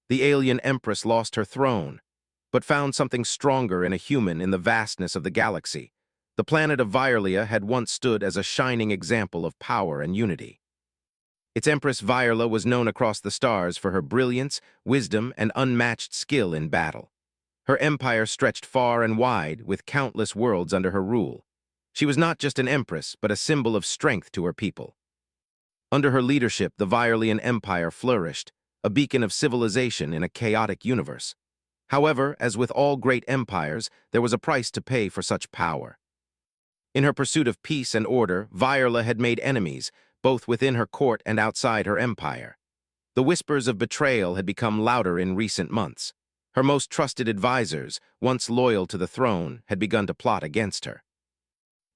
The alien Empress lost her throne, but found something stronger in a human in the vastness of the galaxy. The planet of Violia had once stood as a shining example of power and unity. Its Empress Viola was known across the stars for her brilliance, wisdom, and unmatched skill in battle. Her empire stretched far and wide, with countless worlds under her rule. She was not just an empress, but a symbol of strength to her people. Under her leadership, the Violian Empire flourished, a beacon of civilization in a chaotic universe. However, as with all great empires, there was a price to pay for such power. In her pursuit of peace and order, Viola had made enemies, both within her court and outside her empire. The whispers of betrayal had become louder in recent months. Her most trusted advisors, once loyal to the throne, had begun to plot against her.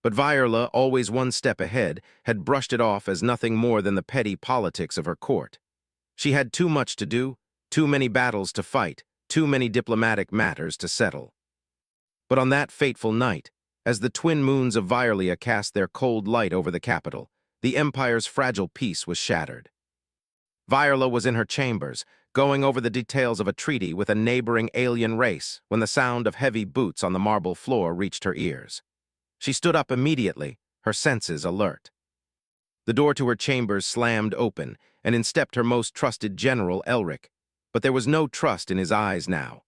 But Viola, always one step ahead, had brushed it off as nothing more than the petty politics of her court. She had too much to do, too many battles to fight, too many diplomatic matters to settle. But on that fateful night, as the twin moons of Violia cast their cold light over the capital, the Empire's fragile peace was shattered. Viola was in her chambers, going over the details of a treaty with a neighboring alien race when the sound of heavy boots on the marble floor reached her ears. She stood up immediately, her senses alert. The door to her chambers slammed open, and in stepped her most trusted general, Elric. But there was no trust in his eyes now.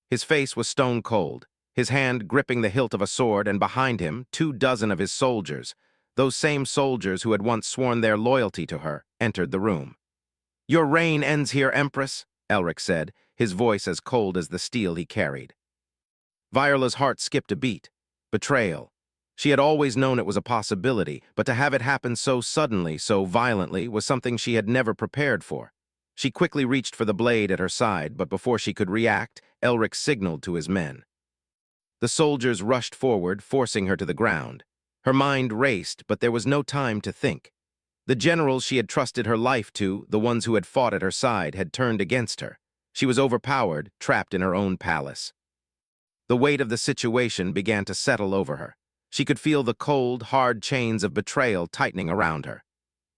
His face was stone cold, his hand gripping the hilt of a sword, and behind him 24 of his soldiers, those same soldiers who had once sworn their loyalty to her, entered the room. "Your reign ends here, Empress," Elric said, his voice as cold as the steel he carried. Viola's heart skipped a beat. Betrayal. She had always known it was a possibility, but to have it happen so suddenly, so violently, was something she had never prepared for. She quickly reached for the blade at her side, but before she could react, Elric signaled to his men. The soldiers rushed forward, forcing her to the ground. Her mind raced, but there was no time to think. The generals she had trusted her life to, the ones who had fought at her side, had turned against her. She was overpowered, trapped in her own palace. The weight of the situation began to settle over her. She could feel the cold, hard chains of betrayal tightening around her.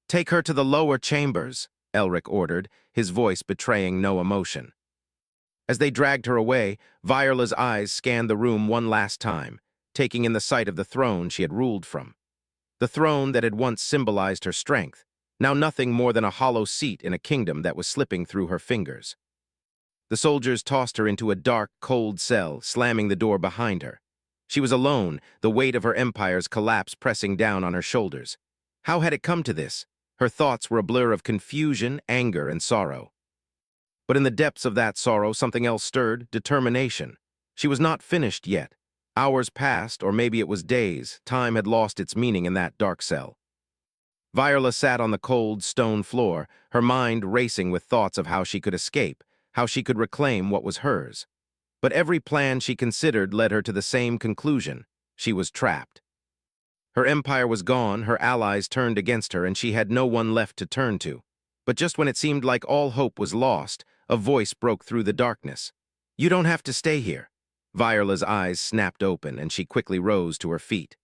"Take her to the lower chambers," Elric ordered, his voice betraying no emotion. As they dragged her away, Viola's eyes scanned the room one last time, taking in the sight of the throne she had ruled from. The throne that had once symbolized her strength, now nothing more than a hollow seat in a kingdom that was slipping through her fingers. The soldiers tossed her into a dark, cold cell, slamming the door behind her. She was alone, the weight of her empire's collapse pressing down on her shoulders. How had it come to this? Her thoughts were a blur of confusion, anger, and sorrow. But in the depths of that sorrow, something else stirred: determination. She was not finished yet. Hours passed, or maybe it was days. Time had lost its meaning in that dark cell. Viola sat on the cold, stone floor, her mind racing with thoughts of how she could escape, how she could reclaim what was hers. But every plan she considered led her to the same conclusion: she was trapped. Her empire was gone, her allies turned against her, and she had no one left to turn to. But just when it seemed like all hope was lost, a voice broke through the darkness. "You don't have to stay here." Viola's eyes snapped open, and she quickly rose to her feet.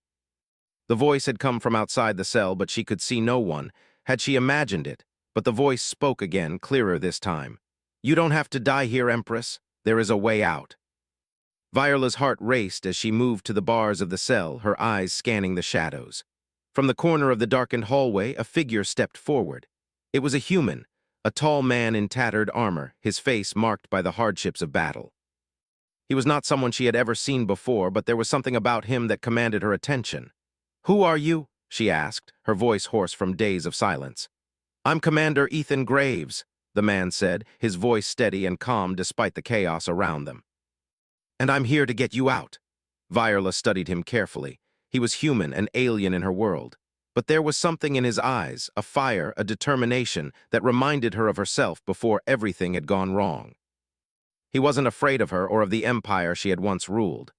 The voice had come from outside the cell, but she could see no one. Had she imagined it? But the voice spoke again, clearer this time. "You don't have to die here, Empress. There is a way out." Viola's heart raced as she moved to the bars of the cell, her eyes scanning the shadows. From the corner of the darkened hallway, a figure stepped forward. It was a human, a tall man in tattered armor, his face marked by the hardships of battle. He was not someone she had ever seen before, but there was something about him that commanded her attention. "Who are you?" she asked, her voice hoarse from days of silence. "I'm Commander Ethan Graves," the man said, his voice steady and calm despite the chaos around them. "And I'm here to get you out." Viola studied him carefully. He was human, an alien in her world. But there was something in his eyes, a fire, a determination, that reminded her of herself before everything had gone wrong. He wasn't afraid of her or of the empire she had once ruled.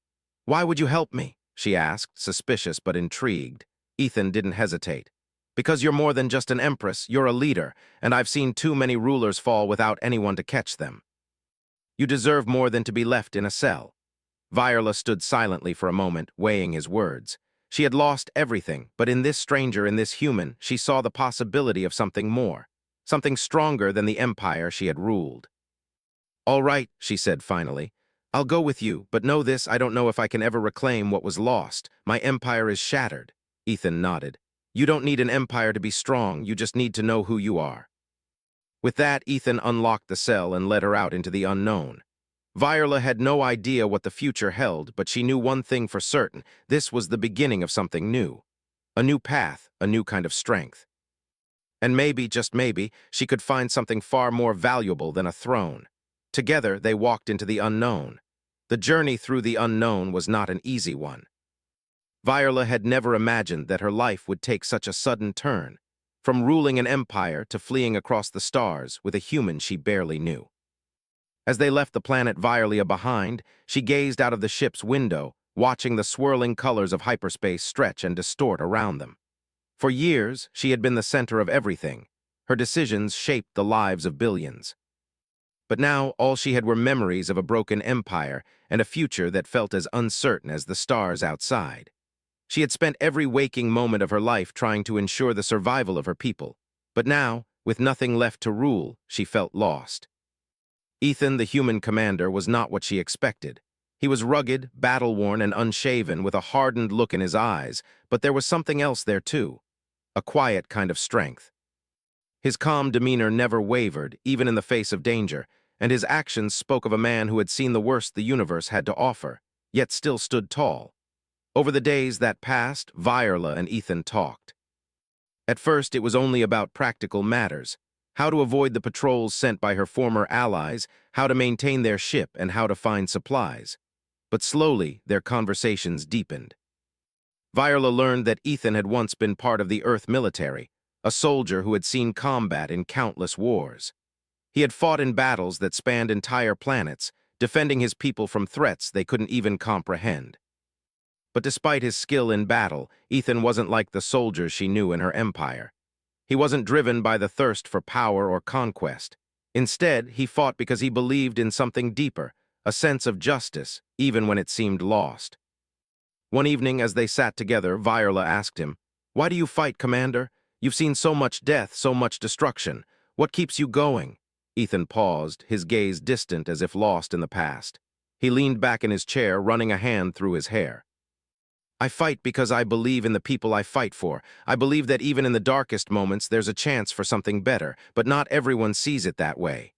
"Why would you help me?" she asked, suspicious but intrigued. Ethan didn't hesitate. "Because you're more than just an empress, you're a leader, and I've seen too many rulers fall without anyone to catch them. You deserve more than to be left in a cell." Viola stood silently for a moment, weighing his words. She had lost everything, but in this stranger, in this human, she saw the possibility of something more, something stronger than the empire she had ruled. "All right," she said finally. "I'll go with you, but know this, I don't know if I can ever reclaim what was lost. My empire is shattered." Ethan nodded. "You don't need an empire to be strong, you just need to know who you are." With that, Ethan unlocked the cell and led her out into the unknown. Viola had no idea what the future held, but she knew one thing for certain: this was the beginning of something new. A new path, a new kind of strength. And maybe, just maybe, she could find something far more valuable than a throne. Together, they walked into the unknown. The journey through the unknown was not an easy one. Viola had never imagined that her life would take such a sudden turn, from ruling an empire to fleeing across the stars with a human she barely knew. As they left the planet Viola behind, she gazed out of the ship's window, watching the swirling colors of hyperspace stretch and distort around them. For years, she had been the center of everything. Her decisions shaped the lives of billions. But now, all she had were memories of a broken empire and a future that felt as uncertain as the stars outside. She had spent every waking moment of her life trying to ensure the survival of her people. But now, with nothing left to rule, she felt lost. Ethan, the human commander, was not what she expected. He was rugged, battle-worn, and unshaven, with a hardened look in his eyes, but there was something else there too. A quiet kind of strength. His calm demeanor never wavered, even in the face of danger, and his actions spoke of a man who had seen the worst the universe had to offer, yet still stood tall. Over the days that passed, Viola and Ethan talked. At first, it was only about practical matters: how to avoid the patrols sent by her former allies, how to maintain their ship, and how to find supplies. But slowly, their conversations deepened. Viola learned that Ethan had once been part of the Earth military, a soldier who had seen combat in countless wars. He had fought in battles that spanned entire planets, defending his people from threats they couldn't even comprehend. But despite his skill in battle, Ethan wasn't like the soldiers she knew in her empire. He wasn't driven by the thirst for power or conquest. Instead, he fought because he believed in something deeper, a sense of justice, even when it seemed lost. One evening, as they sat together, Viola asked him, "Why do you fight, Commander? You've seen so much death, so much destruction. What keeps you going?" Ethan paused, his gaze distant as if lost in the past. He leaned back in his chair, running a hand through his hair. "I fight because I believe in the people I fight for. I believe that even in the darkest moments there's a chance for something better, but not everyone sees it that way."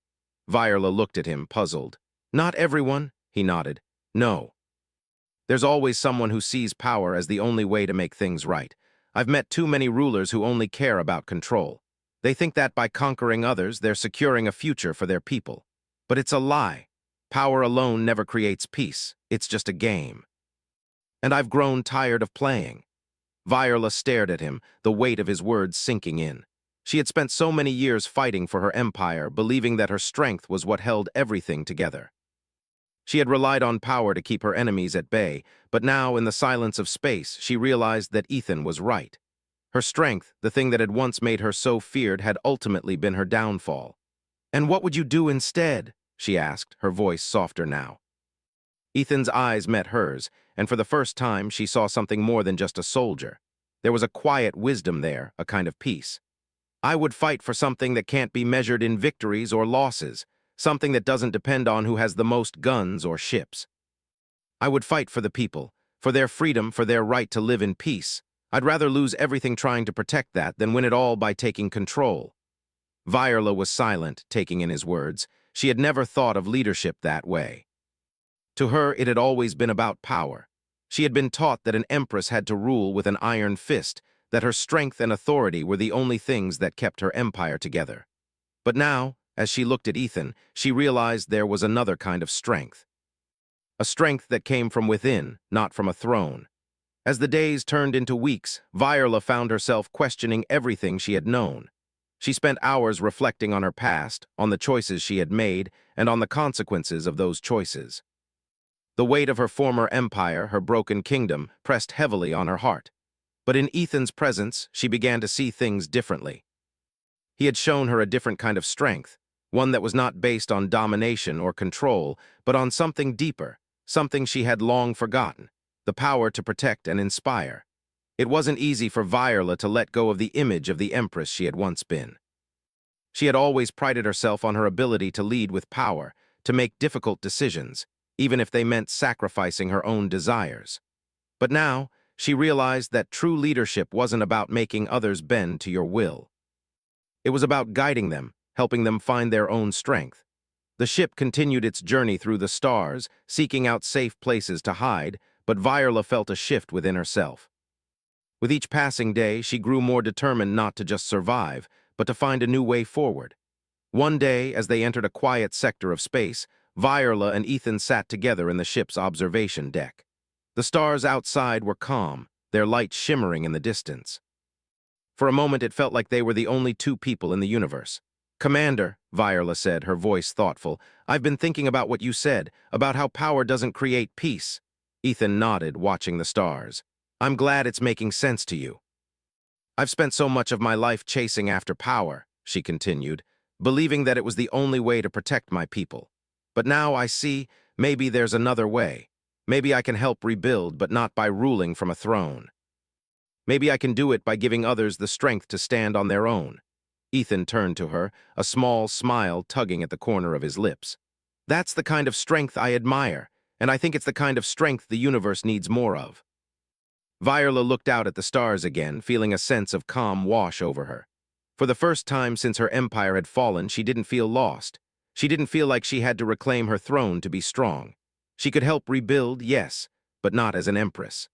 Viola looked at him, puzzled. "Not everyone?" He nodded. "No. There's always someone who sees power as the only way to make things right. I've met too many rulers who only care about control. They think that by conquering others, they're securing a future for their people. But it's a lie. Power alone never creates peace. It's just a game. And I've grown tired of playing." Viola stared at him, the weight of his words sinking in. She had spent so many years fighting for her empire, believing that her strength was what held everything together. She had relied on power to keep her enemies at bay, but now, in the silence of space, she realized that Ethan was right. Her strength, the thing that had once made her so feared, had ultimately been her downfall. "And what would you do instead?" she asked, her voice softer now. Ethan's eyes met hers, and for the first time she saw something more than just a soldier. There was a quiet wisdom there, a kind of peace. "I would fight for something that can't be measured in victories or losses, something that doesn't depend on who has the most guns or ships. I would fight for the people, for their freedom, for their right to live in peace. I'd rather lose everything trying to protect that than win it all by taking control." Viola was silent, taking in his words. She had never thought of leadership that way. To her, it had always been about power. She had been taught that an empress had to rule with an iron fist, that her strength and authority were the only things that kept her empire together. But now, as she looked at Ethan, she realized there was another kind of strength. A strength that came from within, not from a throne. As the days turned into weeks, Viola found herself questioning everything she had known. She spent hours reflecting on her past, on the choices she had made, and on the consequences of those choices. The weight of her former empire, her broken kingdom, pressed heavily on her heart. But in Ethan's presence, she began to see things differently. He had shown her a different kind of strength, one that was not based on domination or control, but on something deeper, something she had long forgotten: the power to protect and inspire. It wasn't easy for Viola to let go of the image of the Empress she had once been. She had always prided herself on her ability to lead with power, to make difficult decisions, even if they meant sacrificing her own desires. But now, she realized that true leadership wasn't about making others bend to your will. It was about guiding them, helping them find their own strength. The ship continued its journey through the stars, seeking out safe places to hide, but Viola felt a shift within herself. With each passing day, she grew more determined not to just survive, but to find a new way forward. One day, as they entered a quiet sector of space, Viola and Ethan sat together in the ship's observation deck. The stars outside were calm, their light shimmering in the distance. For a moment, it felt like they were the only two people in the universe. "Commander," Viola said, her voice thoughtful, "I've been thinking about what you said, about how power doesn't create peace." Ethan nodded, watching the stars. "I'm glad it's making sense to you." "I've spent so much of my life chasing after power," she continued, "believing that it was the only way to protect my people. But now I see, maybe there's another way. Maybe I can help rebuild, but not by ruling from a throne. Maybe I can do it by giving others the strength to stand on their own." Ethan turned to her, a small smile tugging at the corner of his lips. "That's the kind of strength I admire, and I think it's the kind of strength the universe needs more of." Viola looked out at the stars again, feeling a sense of calm wash over her. For the first time since her empire had fallen, she didn't feel lost. She didn't feel like she had to reclaim her throne to be strong. She could help rebuild, yes, but not as an empress.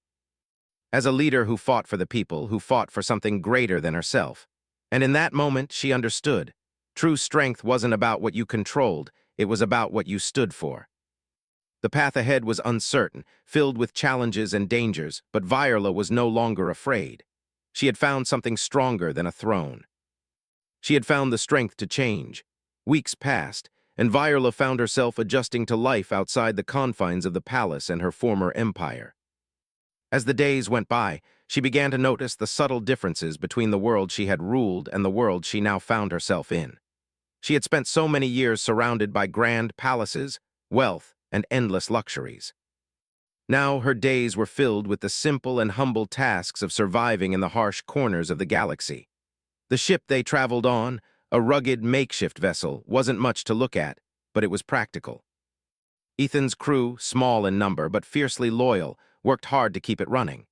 As a leader who fought for the people, who fought for something greater than herself. And in that moment, she understood. True strength wasn't about what you controlled, it was about what you stood for. The path ahead was uncertain, filled with challenges and dangers, but Viola was no longer afraid. She had found something stronger than a throne. She had found the strength to change. Weeks passed, and Viola found herself adjusting to life outside the confines of the palace and her former empire. As the days went by, she began to notice the subtle differences between the world she had ruled and the world she now found herself in. She had spent so many years surrounded by grand palaces, wealth, and endless luxuries. Now her days were filled with the simple and humble tasks of surviving in the harsh corners of the galaxy. The ship they traveled on, a rugged makeshift vessel, wasn't much to look at, but it was practical. Ethan's crew, small in number but fiercely loyal, worked hard to keep it running.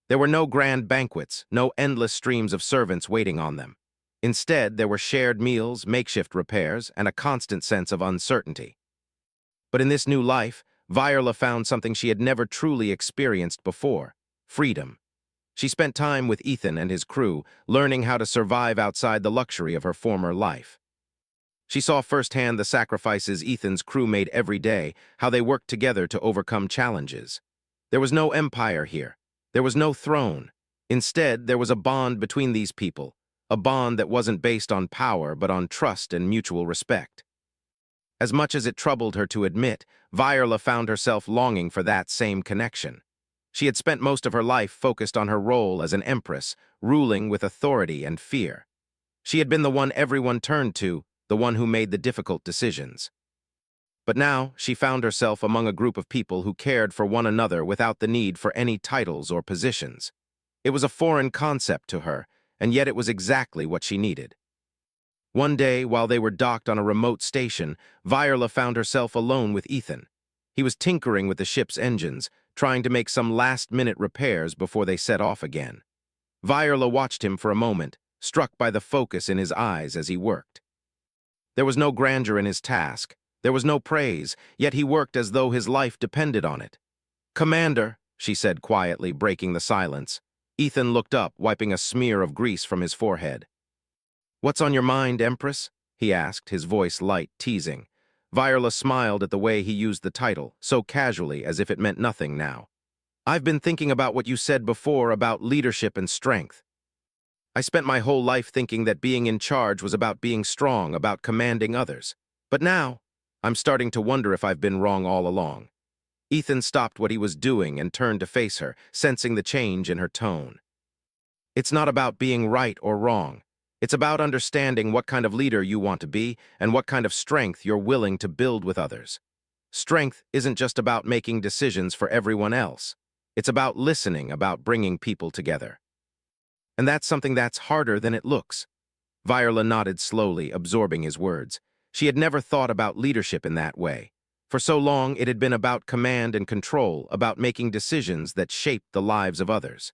There were no grand banquets, no endless streams of servants waiting on them. Instead, there were shared meals, makeshift repairs, and a constant sense of uncertainty. But in this new life, Viola found something she had never truly experienced before: freedom. She spent time with Ethan and his crew, learning how to survive outside the luxury of her former life. She saw firsthand the sacrifices Ethan's crew made every day, how they worked together to overcome challenges. There was no empire here. There was no throne. Instead, there was a bond between these people, a bond that wasn't based on power but on trust and mutual respect. As much as it troubled her to admit, Viola found herself longing for that same connection. She had spent most of her life focused on her role as an empress, ruling with authority and fear. She had been the one everyone turned to, the one who made the difficult decisions. But now, she found herself among a group of people who cared for one another without the need for any titles or positions. It was a foreign concept to her, and yet it was exactly what she needed. One day, while they were docked on a remote station, Viola found herself alone with Ethan. He was tinkering with the ship's engines, trying to make some last-minute repairs before they set off again. Viola watched him for a moment, struck by the focus in his eyes as he worked. There was no grandeur in his task. There was no praise, yet he worked as though his life depended on it. "Commander," she said quietly, breaking the silence. Ethan looked up, wiping a smear of grease from his forehead. "What's on your mind, Empress?" he asked, his voice light, teasing. Viola smiled at the way he used the title, so casually as if it meant nothing now. "I've been thinking about what you said before about leadership and strength. I spent my whole life thinking that being in charge was about being strong, about commanding others. But now, I'm starting to wonder if I've been wrong all along." Ethan stopped what he was doing and turned to face her, sensing the change in her tone. "It's not about being right or wrong. It's about understanding what kind of leader you want to be and what kind of strength you're willing to build with others. Strength isn't just about making decisions for everyone else. It's about listening, about bringing people together. And that's something that's harder than it looks." Viola nodded slowly, absorbing his words. She had never thought about leadership in that way. For so long, it had been about command and control, about making decisions that shaped the lives of others.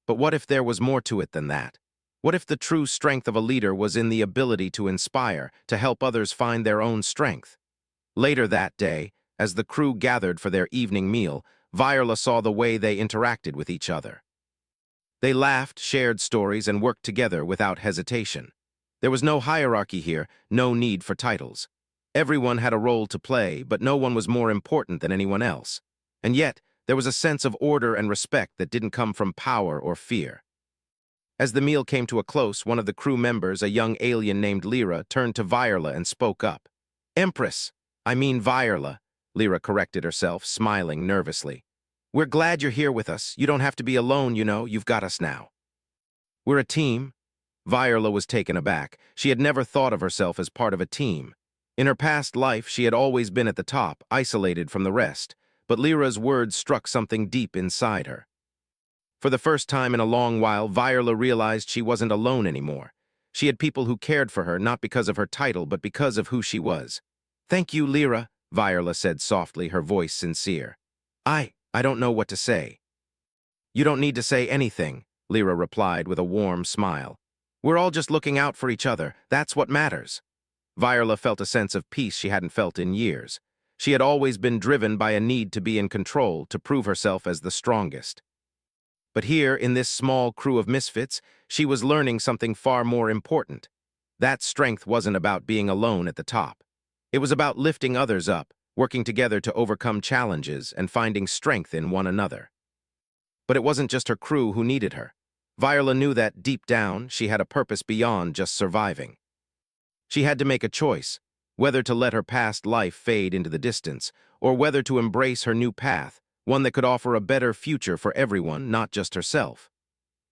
But what if there was more to it than that? What if the true strength of a leader was in the ability to inspire, to help others find their own strength? Later that day, as the crew gathered for their evening meal, Viola saw the way they interacted with each other. They laughed, shared stories, and worked together without hesitation. There was no hierarchy here, no need for titles. Everyone had a role to play, but no one was more important than anyone else. And yet, there was a sense of order and respect that didn't come from power or fear. As the meal came to a close, one of the crew members, a young alien named Lyra, turned to Viola and spoke up. Empress, I mean Viola, Lyra corrected herself, smiling nervously. We're glad you're here with us. You don't have to be alone, you know, you've got us now. We're a team. Viola was taken aback. She had never thought of herself as part of a team. In her past life, she had always been at the top, isolated from the rest, but Lyra's words struck something deep inside her. For the first time in a long while, Viola realized she wasn't alone anymore. She had people who cared for her, not because of her title, but because of who she was. Thank you, Lyra, Viola said softly, her voice sincere. I don't know what to say. You don't need to say anything, Lyra replied with a warm smile. We're all just looking out for each other. That's what matters. Viola felt a sense of peace she hadn't felt in years. She had always been driven by a need to be in control, to prove herself as the strongest. But here, in this small crew of misfits, she was learning something far more important. That strength wasn't about being alone at the top. It was about lifting others up, working together to overcome challenges and finding strength in one another. But it wasn't just her crew who needed her. Viola knew that, deep down, she had a purpose beyond just surviving. She had to make a choice, whether to let her past life fade into the distance, or whether to embrace her new path, one that could offer a better future for everyone, not just herself.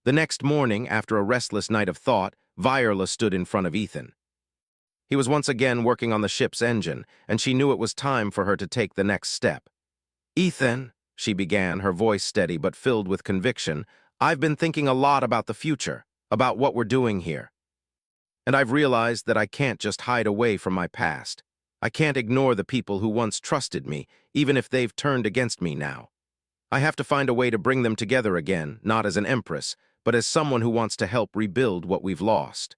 The next morning, after a restless night of thought, Viola stood in front of Ethan. He was once again working on the ship's engine, and she knew it was time for her to take the next step. Ethan, she began, her voice steady but filled with conviction, I've been thinking a lot about the future, about what we're doing here. And I've realized that I can't just hide away from my past. I can't ignore the people who once trusted me, even if they've turned against me now. I have to find a way to bring them together again, not as an empress, but as someone who wants to help rebuild what we've lost.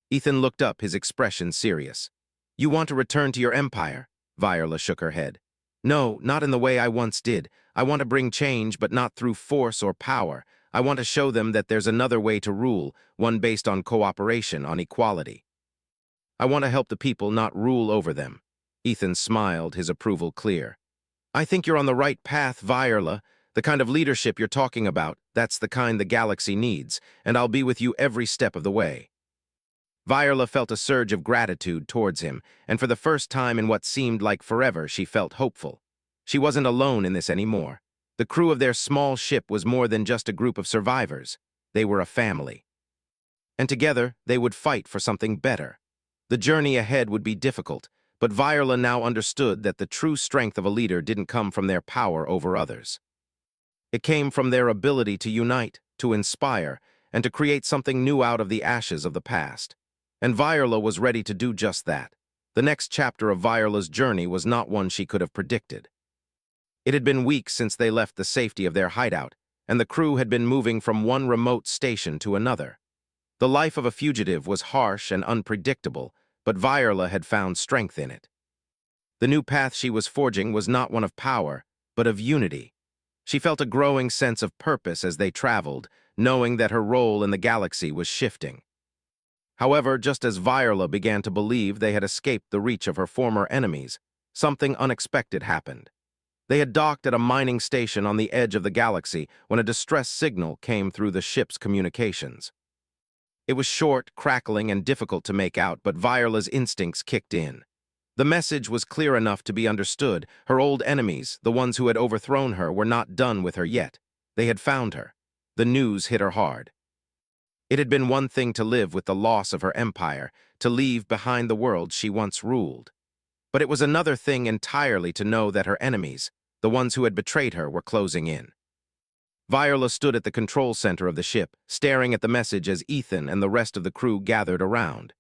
Ethan looked up, his expression serious. You want to return to your empire? Viola shook her head. No, not in the way I once did. I want to bring change, but not through force or power. I want to show them that there's another way to rule, one based on cooperation, on equality. I want to help the people, not rule over them. Ethan smiled, his approval clear. I think you're on the right path, Viola. The kind of leadership you're talking about, that's the kind the galaxy needs, and I'll be with you every step of the way. Viola felt a surge of gratitude towards him, and for the first time in what seemed like forever, she felt hopeful. She wasn't alone in this anymore. The crew of their small ship was more than just a group of survivors. They were a family. And together, they would fight for something better. The journey ahead would be difficult, but Viola now understood that the true strength of a leader didn't come from their power over others. It came from their ability to unite, to inspire, and to create something new out of the ashes of the past. And Viola was ready to do just that. The next chapter of Viola's journey was not one she could have predicted. It had been weeks since they left the safety of their hideout, and the crew had been moving from one remote station to another. The life of a fugitive was harsh and unpredictable, but Viola had found strength in it. The new path she was forging was not one of power, but of unity. She felt a growing sense of purpose as they traveled, knowing that her role in the galaxy was shifting. However, just as Viola began to believe they had escaped the reach of her former enemies, something unexpected happened. They had docked at a mining station on the edge of the galaxy when a distress signal came through the ship's communications. It was short, crackling, and difficult to make out, but Viola's instincts kicked in. The message was clear enough to be understood. Her old enemies, the ones who had overthrown her, were not done with her yet. They had found her. The news hit her hard. It had been one thing to live with the loss of her empire, to leave behind the world she once ruled. But it was another thing entirely to know that her enemies, the ones who had betrayed her, were closing in. Viola stood at the control center of the ship, staring at the message as Ethan and the rest of the crew gathered around.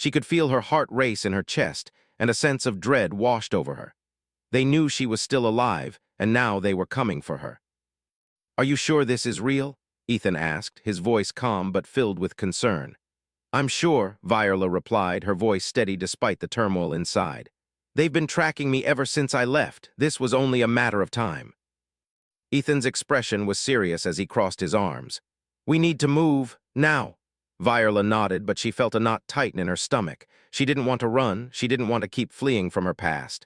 She could feel her heart race in her chest, and a sense of dread washed over her. They knew she was still alive, and now they were coming for her. "Are you sure this is real?" Ethan asked, his voice calm but filled with concern. "I'm sure," Viola replied, her voice steady despite the turmoil inside. "They've been tracking me ever since I left. This was only a matter of time." Ethan's expression was serious as he crossed his arms. "We need to move, now." Viola nodded, but she felt a knot tighten in her stomach. She didn't want to run, she didn't want to keep fleeing from her past.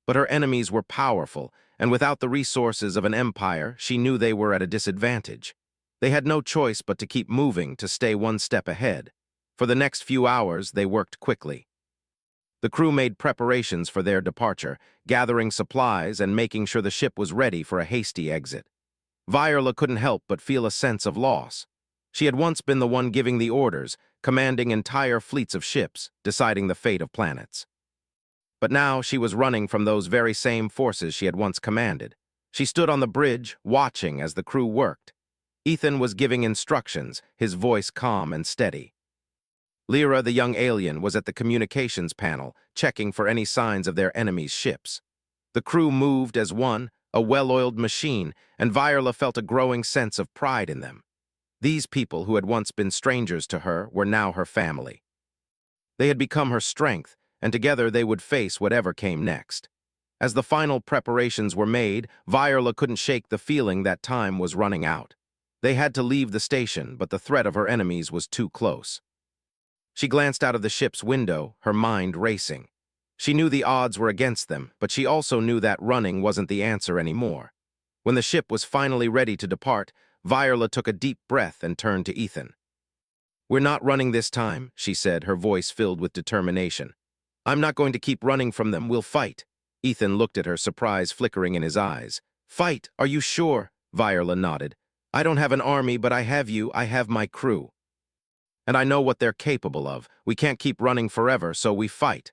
But her enemies were powerful, and without the resources of an empire, she knew they were at a disadvantage. They had no choice but to keep moving to stay one step ahead. For the next few hours, they worked quickly. The crew made preparations for their departure, gathering supplies and making sure the ship was ready for a hasty exit. Viola couldn't help but feel a sense of loss. She had once been the one giving the orders, commanding entire fleets of ships, deciding the fate of planets. But now she was running from those very same forces she had once commanded. She stood on the bridge, watching as the crew worked. Ethan was giving instructions, his voice calm and steady. Lyra, the young alien, was at the communications panel, checking for any signs of their enemies' ships. The crew moved as one, a well-oiled machine, and Viola felt a growing sense of pride in them. These people who had once been strangers to her were now her family. They had become her strength, and together they would face whatever came next. As the final preparations were made, Viola couldn't shake the feeling that time was running out. They had to leave the station, but the threat of her enemies was too close. She glanced out of the ship's window, her mind racing. She knew the odds were against them, but she also knew that running wasn't the answer anymore. When the ship was finally ready to depart, Viola took a deep breath and turned to Ethan. "We're not running this time," she said, her voice filled with determination. "I'm not going to keep running from them, we'll fight." Ethan looked at her, surprise flickering in his eyes. "Fight, are you sure?" Viola nodded. "I don't have an army, but I have you, I have my crew. And I know what they're capable of. We can't keep running forever, so we fight."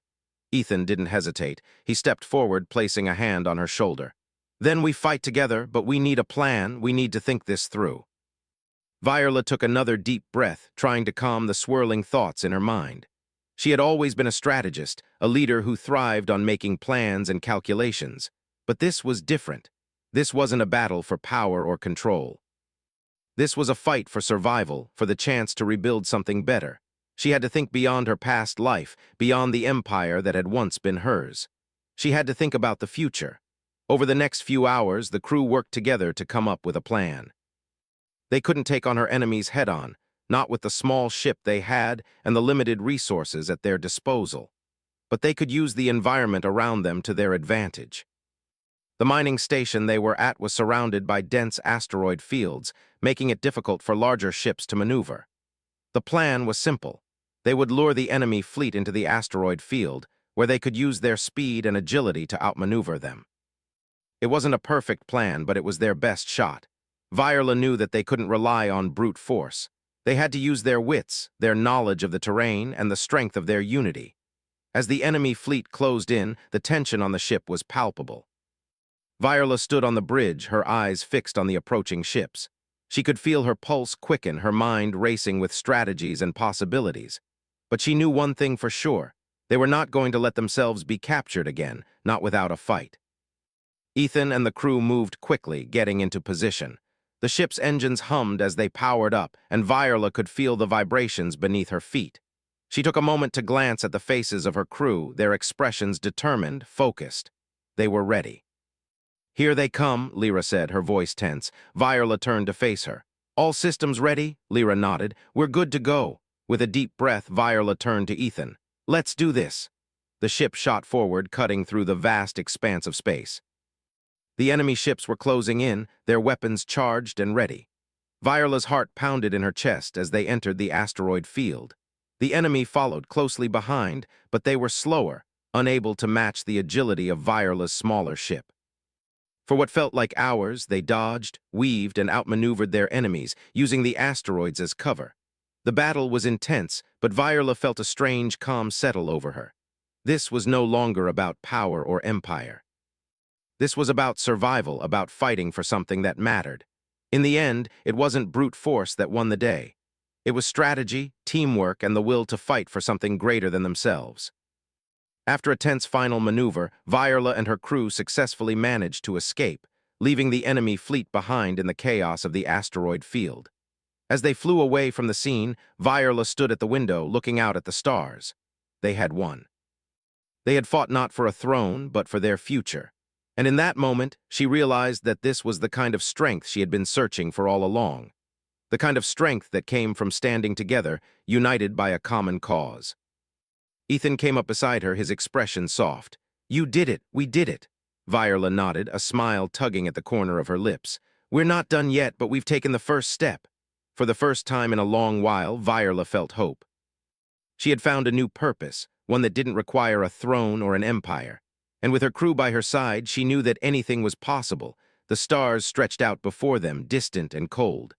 Ethan didn't hesitate. He stepped forward, placing a hand on her shoulder. "Then we fight together, but we need a plan. We need to think this through." Viola took another deep breath, trying to calm the swirling thoughts in her mind. She had always been a strategist, a leader who thrived on making plans and calculations. But this was different. This wasn't a battle for power or control. This was a fight for survival, for the chance to rebuild something better. She had to think beyond her past life, beyond the empire that had once been hers. She had to think about the future. Over the next few hours, the crew worked together to come up with a plan. They couldn't take on her enemies head-on, not with the small ship they had and the limited resources at their disposal. But they could use the environment around them to their advantage. The mining station they were at was surrounded by dense asteroid fields, making it difficult for larger ships to maneuver. The plan was simple. They would lure the enemy fleet into the asteroid field, where they could use their speed and agility to outmaneuver them. It wasn't a perfect plan, but it was their best shot. Viola knew that they couldn't rely on brute force. They had to use their wits, their knowledge of the terrain, and the strength of their unity. As the enemy fleet closed in, the tension on the ship was palpable. Viola stood on the bridge, her eyes fixed on the approaching ships. She could feel her pulse quicken, her mind racing with strategies and possibilities. But she knew one thing for sure. They were not going to let themselves be captured again, not without a fight. Ethan and the crew moved quickly, getting into position. The ship's engines hummed as they powered up, and Viola could feel the vibrations beneath her feet. She took a moment to glance at the faces of her crew, their expressions determined, focused. They were ready. "Here they come," Lyra said, her voice tense. Viola turned to face her. "All systems ready?" Lyra nodded. "We're good to go." With a deep breath, Viola turned to Ethan. "Let's do this." The ship shot forward, cutting through the vast expanse of space. The enemy ships were closing in, their weapons charged and ready. Viola's heart pounded in her chest as they entered the asteroid field. The enemy followed closely behind, but they were slower, unable to match the agility of Viola's smaller ship. For what felt like hours, they dodged, weaved, and outmaneuvered their enemies, using the asteroids as cover. The battle was intense, but Viola felt a strange calm settle over her. This was no longer about power or empire. This was about survival, about fighting for something that mattered. In the end, it wasn't brute force that won the day. It was strategy, teamwork, and the will to fight for something greater than themselves. After a tense final maneuver, Viola and her crew successfully managed to escape, leaving the enemy fleet behind in the chaos of the asteroid field. As they flew away from the scene, Viola stood at the window looking out at the stars. They had won. They had fought not for a throne, but for their future. And in that moment, she realized that this was the kind of strength she had been searching for all along. The kind of strength that came from standing together, united by a common cause. Ethan came up beside her, his expression soft. "You did it, we did it." Viola nodded, a smile tugging at the corner of her lips. "We're not done yet, but we've taken the first step." For the first time in a long while, Viola felt hope. She had found a new purpose, one that didn't require a throne or an empire. And with her crew by her side, she knew that anything was possible. The stars stretched out before them, distant and cold.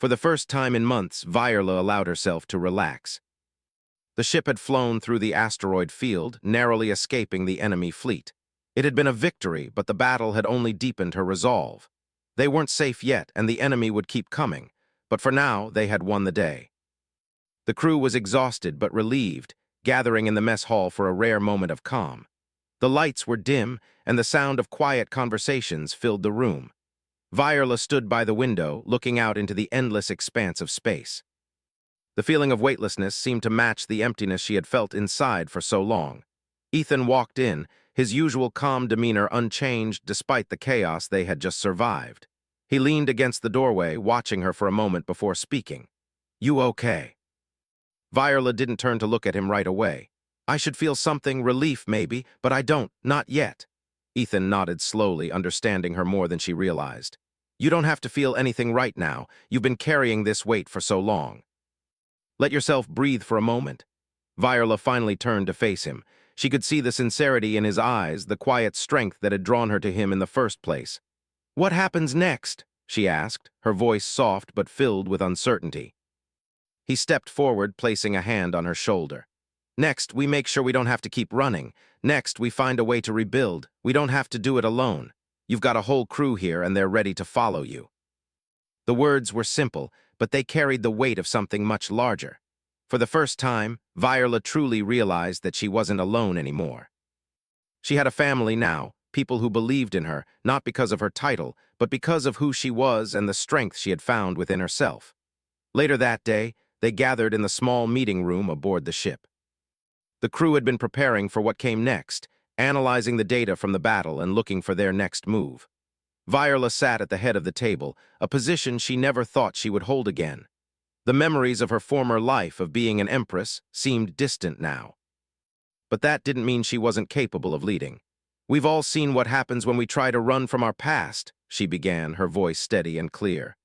For the first time in months, Viola allowed herself to relax. The ship had flown through the asteroid field, narrowly escaping the enemy fleet. It had been a victory, but the battle had only deepened her resolve. They weren't safe yet, and the enemy would keep coming. But for now, they had won the day. The crew was exhausted but relieved, gathering in the mess hall for a rare moment of calm. The lights were dim, and the sound of quiet conversations filled the room. Viola stood by the window, looking out into the endless expanse of space. The feeling of weightlessness seemed to match the emptiness she had felt inside for so long. Ethan walked in, his usual calm demeanor unchanged despite the chaos they had just survived. He leaned against the doorway, watching her for a moment before speaking. "You okay?" Viola didn't turn to look at him right away. "I should feel something, relief maybe, but I don't, not yet." Ethan nodded slowly, understanding her more than she realized. "You don't have to feel anything right now. You've been carrying this weight for so long. Let yourself breathe for a moment." Viola finally turned to face him. She could see the sincerity in his eyes, the quiet strength that had drawn her to him in the first place. "What happens next?" she asked, her voice soft but filled with uncertainty. He stepped forward, placing a hand on her shoulder. "Next, we make sure we don't have to keep running. Next, we find a way to rebuild. We don't have to do it alone. You've got a whole crew here, and they're ready to follow you." The words were simple, but they carried the weight of something much larger. For the first time, Viola truly realized that she wasn't alone anymore. She had a family now, people who believed in her, not because of her title, but because of who she was and the strength she had found within herself. Later that day, they gathered in the small meeting room aboard the ship. The crew had been preparing for what came next, analyzing the data from the battle and looking for their next move. Viola sat at the head of the table, a position she never thought she would hold again. The memories of her former life of being an empress seemed distant now. But that didn't mean she wasn't capable of leading. "We've all seen what happens when we try to run from our past," she began, her voice steady and clear.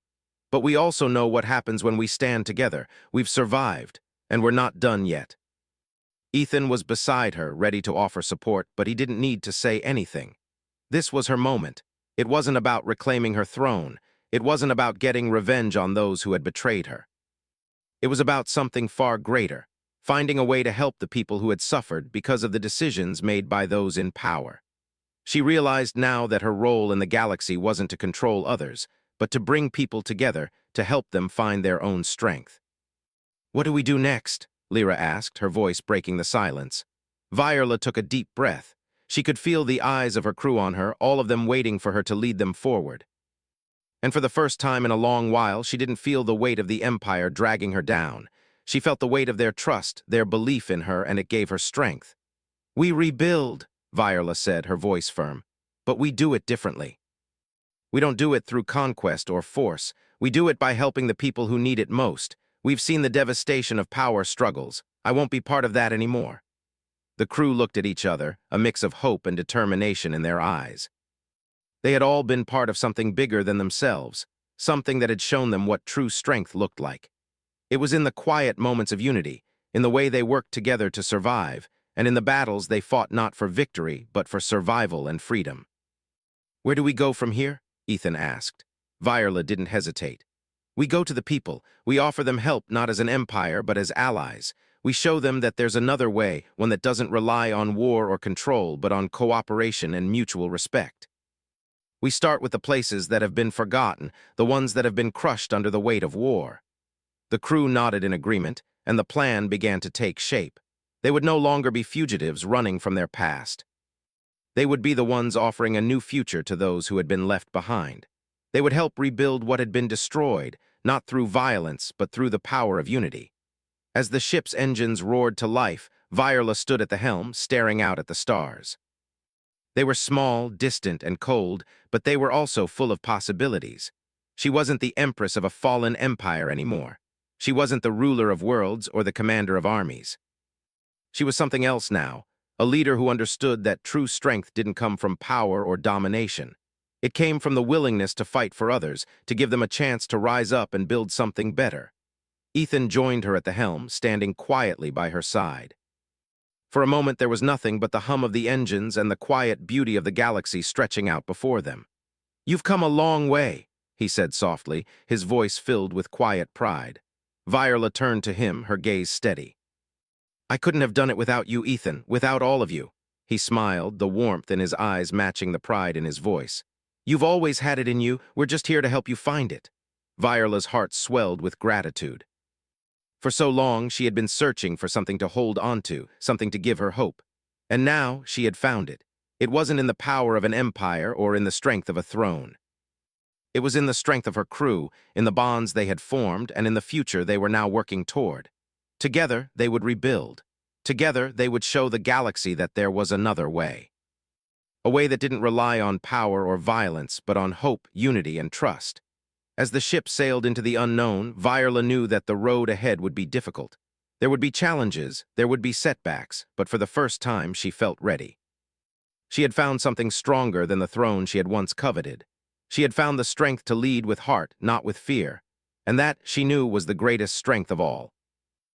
"But we also know what happens when we stand together. We've survived, and we're not done yet." Ethan was beside her, ready to offer support, but he didn't need to say anything. This was her moment. It wasn't about reclaiming her throne. It wasn't about getting revenge on those who had betrayed her. It was about something far greater, finding a way to help the people who had suffered because of the decisions made by those in power. She realized now that her role in the galaxy wasn't to control others, but to bring people together to help them find their own strength. "What do we do next?" Lyra asked, her voice breaking the silence. Viola took a deep breath. She could feel the eyes of her crew on her, all of them waiting for her to lead them forward. And for the first time in a long while, she didn't feel the weight of the Empire dragging her down. She felt the weight of their trust, their belief in her, and it gave her strength. "We rebuild," Viola said, her voice firm. "But we do it differently. We don't do it through conquest or force. We do it by helping the people who need it most. We've seen the devastation of power struggles. I won't be part of that anymore." The crew looked at each other, a mix of hope and determination in their eyes. They had all been part of something bigger than themselves, something that had shown them what true strength looked like. It was in the quiet moments of unity, in the way they worked together to survive, and in the battles they fought not for victory, but for survival and freedom. "Where do we go from here?" Ethan asked. Viola didn't hesitate. "We go to the people. We offer them help not as an empire, but as allies. We show them that there's another way, one that doesn't rely on war or control, but on cooperation and mutual respect. We start with the places that have been forgotten, the ones that have been crushed under the weight of war." The crew nodded in agreement, and the plan began to take shape. They would no longer be fugitives running from their past. They would be the ones offering a new future to those who had been left behind. They would help rebuild what had been destroyed, not through violence, but through the power of unity. As the ship's engines roared to life, Viola stood at the helm, staring out at the stars. They were small, distant, and cold, but they were also full of possibilities. She wasn't the empress of a fallen empire anymore. She wasn't the ruler of worlds or the commander of armies. She was something else now, a leader who understood that true strength didn't come from power or domination. It came from the willingness to fight for others, to give them a chance to rise up and build something better. Ethan joined her at the helm, standing quietly by her side. For a moment there was nothing but the hum of the engines and the quiet beauty of the galaxy stretching out before them. "You've come a long way," he said softly, his voice filled with quiet pride. Viola turned to him, her gaze steady. "I couldn't have done it without you, Ethan, without all of you." He smiled, the warmth in his eyes matching the pride in his voice. "You've always had it in you, we're just here to help you find it." Viola's heart swelled with gratitude. For so long, she had been searching for something to hold onto, something to give her hope. And now, she had found it. It wasn't in the power of an empire or in the strength of a throne. It was in the strength of her crew, in the bonds they had formed, and in the future they were now working toward. Together, they would rebuild. Together, they would show the galaxy that there was another way. A way that didn't rely on power or violence, but on hope, unity, and trust. As the ship sailed into the unknown, Viola knew that the road ahead would be difficult. There would be challenges, there would be setbacks, but for the first time she felt ready. She had found something stronger than the throne she had once coveted. She had found the strength to lead with heart, not with fear. And that, she knew, was the greatest strength of all.